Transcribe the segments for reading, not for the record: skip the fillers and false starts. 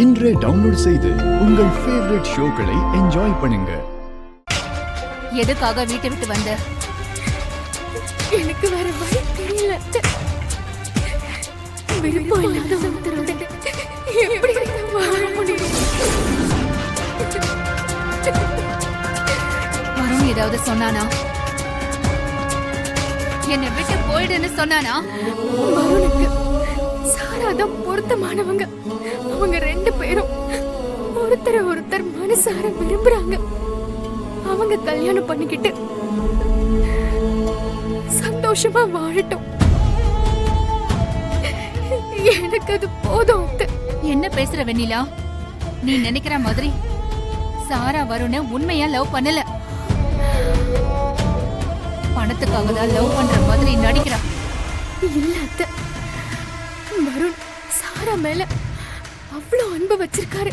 இன்றே டவுன்லோட் செய்து உங்கள் ஃபேவரட் ஷோக்களை என்ஜாய் பண்ணுங்க. எதுக்காக வீட்டை விட்டு வந்த? எனக்கு வேற வழி தெரியல. விருப்பம் இல்லாத ஒருத்தரோட எப்படி வாழ முடியும்? வரும் ஏதாவது சொன்னானா? என்னை விட்டு போயிடுன்னு சொன்னானா? வருணுக்கு சாராதான் பொருத்தமானவங்க. அவங்க 2 பேரும் ஒருத்தர் மனசார விரும்புறாங்க. அவங்க கல்யாணம் பண்ணிக்கிட்டு சந்தோஷமா வாழட்டும். எனக்கு அது போதும். என்ன பேசுற வெண்ணிலா? நீ நினைக்கிற மாதிரி சாரா வருண உண்மையா லவ் பண்ணல. பணத்துக்காக தான் லவ் பண்ற மாதிரி நடிக்கிறா. இல்ல அத்தை, வருண் சாரா மேல அவ்வளவு அன்பு வச்சிருக்காரு.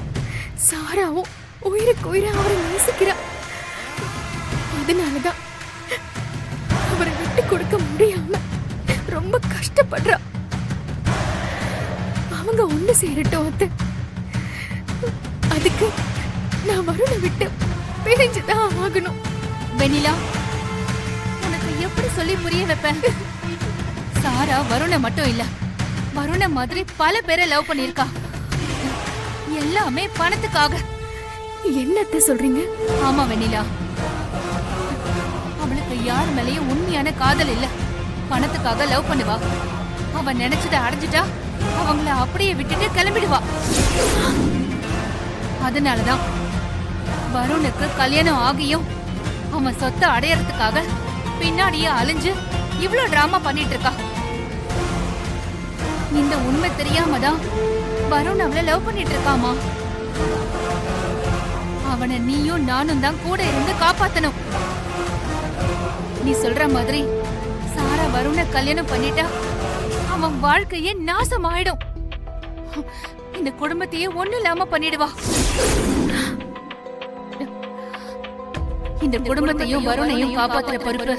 சாராவும் உயிருக்கு உயிரை அவரை நேசிக்கிறா. அதனாலதான் அவரை விட்டு கொடுக்க முடியாம ரொம்ப கஷ்டப்படுறா. அவங்க ஒண்ணு சேரட்டும் அத்தை. அதுக்கு நான் வருணை விட்டு பிரிஞ்சுதான் ஆகணும். வெண்ணிலா, உனக்கு எப்படி சொல்லி புரிய வைப்பேன்? சாரா வருண மட்டும் இல்ல, வருண மாதிரி பல பேரை லவ் பண்ணிருக்கா. எல்லாமே பணத்துக்காக. என்னத்த சொல்றீங்க? ஆமா வெண்ணிலா, அவளுக்கு யார் மேலயும் உண்மையான காதல் இல்ல. பணத்துக்காக லவ் பண்ணுவா. அவ நினைச்சதை அடைஞ்சிட்டா அவங்கள அப்படியே விட்டுட்டு கிளம்பிடுவா. அதனாலதான் வருணுக்கு கல்யாணம் ஆகியும் அவன் சொத்தை அடையறதுக்காக பின்னாடியே அலைஞ்சு இவ்ளோ டிராமா பண்ணிட்டு இருக்கா. இந்த உண்மை தெரியாமதான் வருண் அவளை லவ் பண்ணிட்டு இருக்காமா. அவனை நீயும் நானும் தான் கூட இருந்து காப்பாத்தணும். நீ சொல்ற மாதிரி சாரா வருண கல்யாணம் பண்ணிட்டா அவன் வாழ்க்கையே நாசமாயிடும். இந்த குடும்பத்தையே ஒண்ணு இல்லாம பண்ணிடுவா. இந்த குடும்பத்தையும் வருணையும் காப்பாத்துற பொறுப்பு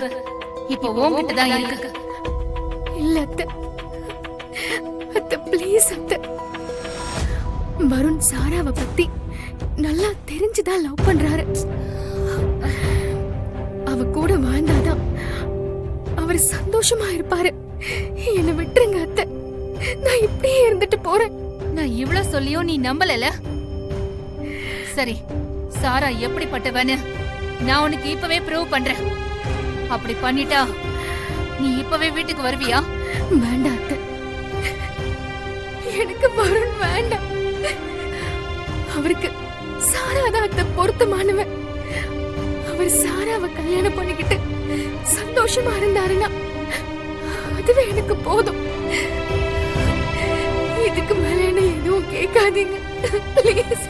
இப்ப உன்கிட்ட தான் இருக்கு. இல்ல அத்தை, அத்தை ப்ளீஸ் அத்தை. வருண் சாராவை பத்தி நல்லா தெரிஞ்சுதான் லவ் பண்றாரு. அவ கூட வாழ்ந்தாதான் அவர் சந்தோஷமா இருப்பாரு. என்ன விட்டுருங்க அத்தை, நான் இப்படியே இருந்துட்டு போறேன். நான் இவ்வளவு சொல்லியும் நீ நம்பல. சரி, சாரா எப்படிப்பட்டவன்னு நான் உனக்கு இப்பவே ப்ரூவ் பண்றேன். அப்படி பண்ணிட்டா நீ இப்பவே வீட்டுக்கு வருவியா? வேண்டாம் அத்தை, எனக்கு வருண் வேண்டாம். அவருக்கு சாராதான் அத்தை பொருத்தமானவன். அவர் சாராவை கல்யாணம் பண்ணிக்கிட்டு சந்தோஷமா இருந்தாருன்னா அதுவே எனக்கு போதும். இதுக்கு மேல என்ன எதுவும் கேட்காதீங்க ப்ளீஸ்.